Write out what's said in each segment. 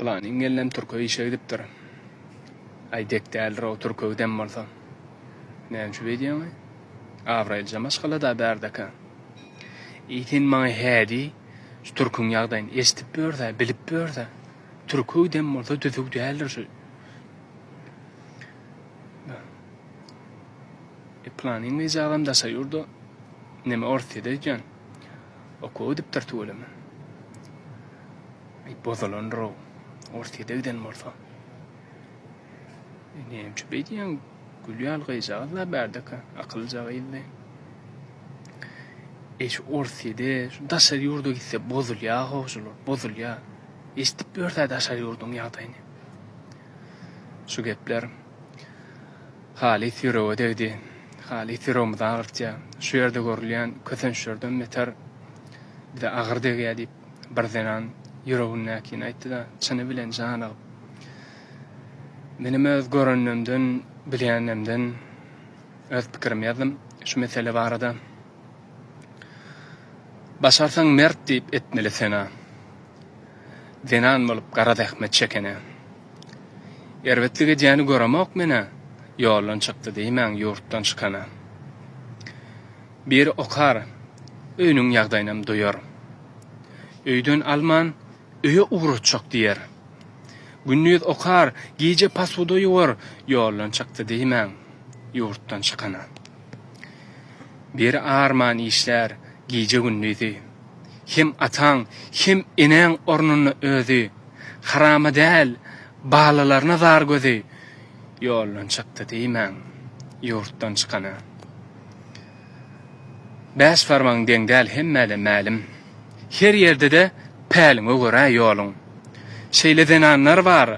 Planin gelen Türkiye işe gidipdir. Aydek däldir o Türkiye'den bolsa. Näme diýýän? Avralja maşgala da berdeka. Ýetin maňa hädi Türküň ýagdaýyny estip börde, bilip börde. Türkiye'den bolsa düzük däldir şu. Planin wizalam da sayurdu. Näme ortýada ýan. Okuw dipdir tuğulamy. Bozalan ro. Ortýada giden bolsa. Näme diýýän? Gülýal gyýjagla berdeka, akylja gyýdy. Eş ortýada daşar ýurdu gitse bozulýar hoşulur, bozulýar. Estip börde daşar ýurduň ýagdaýyny. Şu gepler haly ýüregi degdi. Haly ýüregi artja. Şu ýerde görülýän kösenşlerden meter bir de agyr dege diýip birdenan ýüreginden aýtdy da, çyny bilen janyp. Benim öz görünümden, bilýänemden öz pikirimi ýazdym. Şu mesele barada. Başarsaň mert diýip etmeli sena. Denan bolup gara zähmet çekene. Erwetlige diýeni göremek mene ýoldan çykdy diýmän ýurtdan çykana. Bir okar öýüniň ýagdaýynam doýar. Öýden alman öýe ugrutjak diýer. Günnüz okar gije pasuda ýogar ýoldan çykdy diýmän ýurtdan çykana. Bir arman işler gije günnüzi. Hem ataň, hem eneň ornuny özü. Harama däl, balalaryna zar gözi. Ýoldan çykdy diýmän ýurtdan çykana. Bäş farmaň deňdäl hemmele mälim. Her ýerde de päliňe görä ýoluň. Şeýleden anlar bar.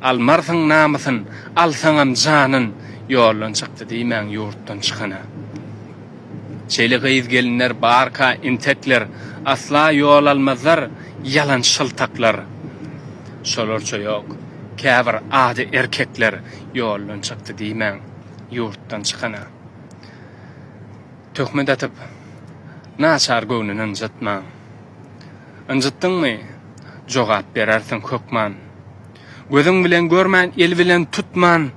Almarsyň namysyn, alsaňam janyn ýoldan çykdy diýmän ýurtdan çykana. Şeýle gyýyz gelinler barka intekler, asla ýol almazlar, yalan şyltaklar. Şolarça ýok. Käbir ady erkekler ýoldan çykdy diýmän ýurtdan çykana. Töhmet atyp naçar göwnüni ynjatma. Ynjatdyňmy? Jogap berersiň kökman. Gözüň bilen görmän, el bilen tutman.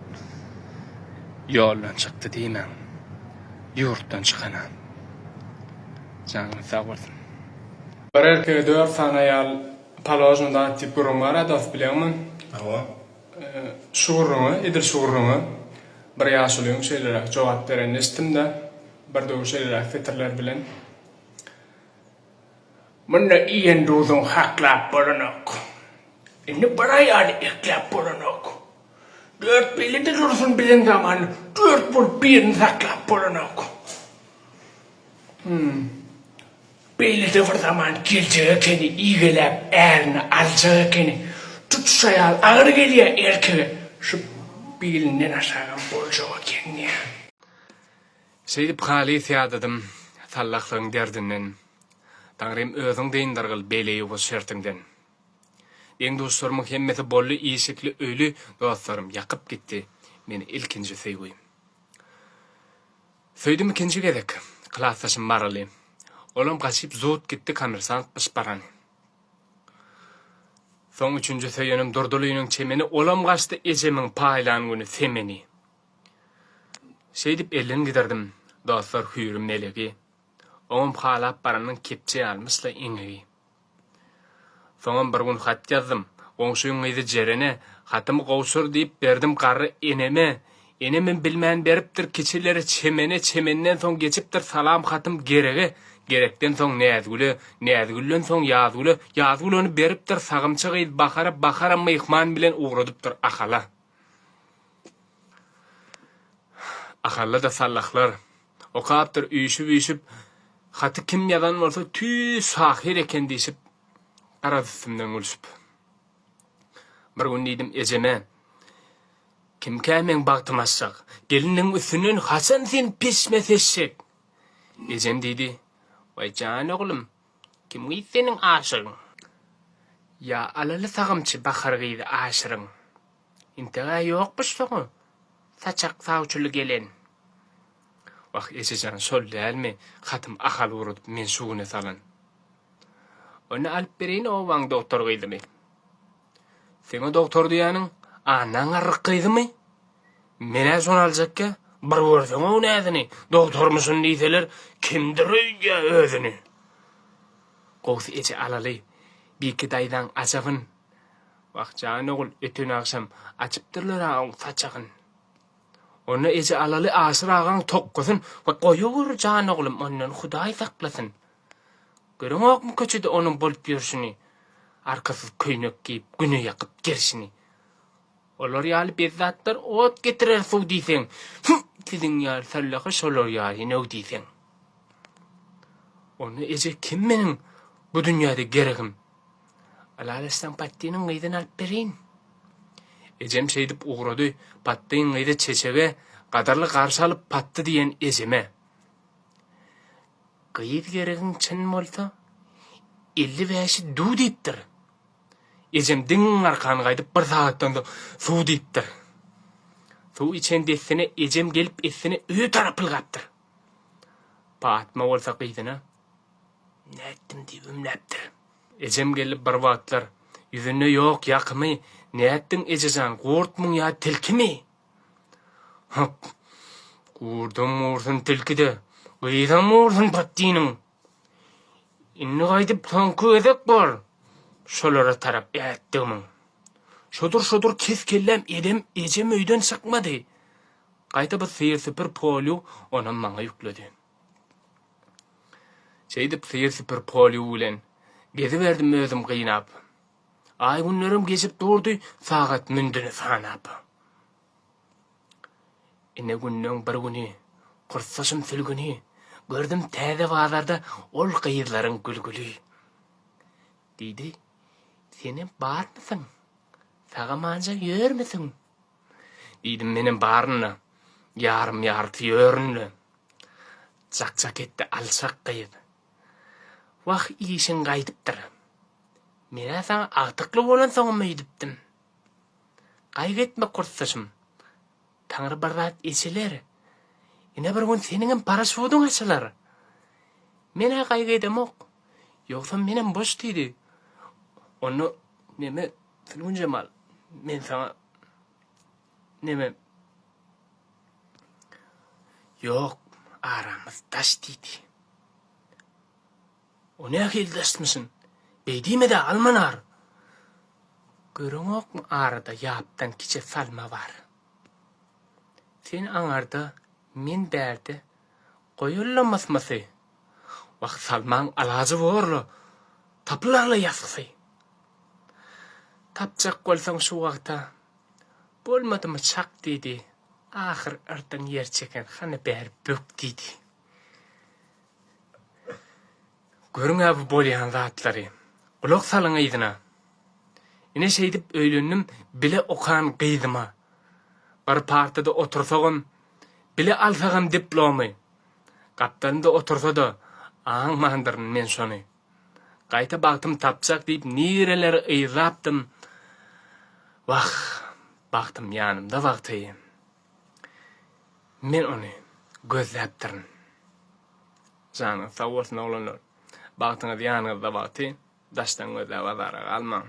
Ýoldan çykdy diýmän ýurtdan çykana. Janyň sag bolsun. Bir erkege 4 sany ýal palojynda atyp gurumara dost bilenmi? Awa. Şuurunu, edil şuurunu bir ýaşulyň şeýlere jogap beren istimde bir de şeýlere fitrler bilen. Munda iýen dozun haklap bolanok. Indi barayany eklap bolanok. 4 belide dursun bilen zaman 4 bol birini haklap bolanok. Belide bir zaman geljegi keni iýgelap ärini aljagy keni tutuşayal agyr gelýär erkege. Şu bilinden aşagan boljagy keni. Seýdip haly ýadadym sallaklaryň derdinden. Tanrym özüň deýindirgil beleýi bu şertiňden. Eň dostlarymyň hemmeti bolly iýişikli öýlü dostlarym ýakyp gitdi meni ilkinji seýgüýüm. Söýdim ikinji gedek, klasaşym baraly. Olam gaçyp zot gitdi komersant pışparany. Soň üçünji söýenim durdulynyň çemeni olam gaçdy ejemiň paýlanyny semeni. Seýdip ellen giderdim, dostlar hüýrüm melegi. Oňam halap baranyň kepçe almysla iňi. Soňam bir gün hat ýazdym. Oňşuň ýyzy jerene hatym gowşur diýip berdim garry eneme. Enemin bilmän beripdir keçileri çemenden soň geçipdir salam hatym gerege. Gerekden soň näzgülen soň ýazgülyny beripdir sagymçy gyýyp bakara myhman bilen ugradypdyr akala. Akalla da sallaklar. Okapdyr üýüşüp haty kim ýazan bolsa tü sahir eken diýip arazymdan gülüşip. Bir gün diýdim ejeme. Kim kämen bagtymaşak? Geliniň üstünden haçan sen peşmeseşek? Ejem diýdi. Vay can oğlum, kim giydi senin aşırın? Ya alalı sağımçı bakar giydi aşırın. İntiga yokmuş soğu. Saçak sağuçulu gelen. Vah eşecan sol değil mi? Katım akal vurup men şuğuna salan. Onu alıp bereyini o van doktor giydi mi? Seni doktor diýäniň anan arrykydymy? Mene son aljakka bir görseň o nädini? Doktormusun diýseler, kimdir öýge özüni? Gowy eje alaly. Bir iki daýdan ajabyn. Wagtjan ogul ötün akşam açypdyrlar aň saçagyn. Onu eje alaly aşyragan tokkusyn we goýur jan oglum ondan Hudaý saklasyn. Görüňokmy köçede onuň bolup ýürüşini, arkasy köýnek giýip güne ýakyp gerişini. Olar ýaly bezzatlar ot getirer suw diýseň, tiziň ýaly sallaky şolar ýaly näw diýseň. Onu eje kim meniň bu dünýäde geregim? Alalysdan pattynyň gyýdyn alyp berin. Ejem şeýdip ugrady, pattynyň gyýdy çeçege gadarly garşy alyp patty diýen ejeme. Gyýyd geregiň çyn bolsa, 55 du diýipdir. Ejem diň arkany gaýdyp bir saatdan da suw diýipdir. Suw içen desine ejem gelip esine öýe tarapylgapdyr. Patma bolsa gyýdyna, näetdim diýip ümläpdir. Ejem gelip bir wagtlar yüzüne ýok ýakymy, näetdiň ejejan gortmuň ýa tilkimi? Gurdum ursun tilkide, gyýdam ursun pattynyň. Inni gaýdyp taňky edek bar. Şolara tarap ýetdim. Şodur kes kellem edem ejem öýden çykmady. Gaýta bir syýr süpür polyu onuň maňa ýükledi. Şeýdip syýr süpür polyu bilen gezi berdim özüm gynap. Ay günlerim geçip durdy, sagat mündüni sanap. Ine günnüň bir güni, kursaşym sülgüni, gördüm täze bazarda ol gyýylaryň gülgüli. Diýdi, "Seni barmysyň? Saga manja ýörmüsiň?" Diýdim, "Menim barnyna, ýarym ýarty ýörnü." Çak etdi alçak gyýyp. "Wah işiň gaýdypdyr. Mene sana agtykly bolan soňmy ýitipdim. Gaýgetme kursaşym. Taňry barrat eşeler. Ine bir gün seniň paraşutyň açylar. Mene gaýgetmok. Ýoksa menem boş diýdi. Onu neme Filgun Cemal, men sana neme yok aramız taş diýdi. O ne hildaşmysyn? Beýdime de almanar. Görüňokmy arada ýapdan kiçe salma var. Sen aňarda, men bärde goýullamasmasy. Wagt salmaň alajy borly. Taplarla ýasysy. Tapjak bolsaň şu wagta bolmadymy çak diýdi. Ahir artan yer çeken hany bär bök diýdi. Görüň bu bolýan zatlary. Ulak salyň ýydyna. Ine şeýdip öýlendim, bile okan gyýdyma. Bir partada otursagam, bile alsagam diplomy. Gapdanda otursa da, aňmandyryn men şony. Gaýta bagtym tapjak diýip nireler ýyzapdym. Wah, bagtym ýanymda wagty. Men ony gözläpdirn. Janyň sag bolsun oglanlar. Bagtyňyz ýanyňyzda wagty, daşdan gözläp azara galmaň.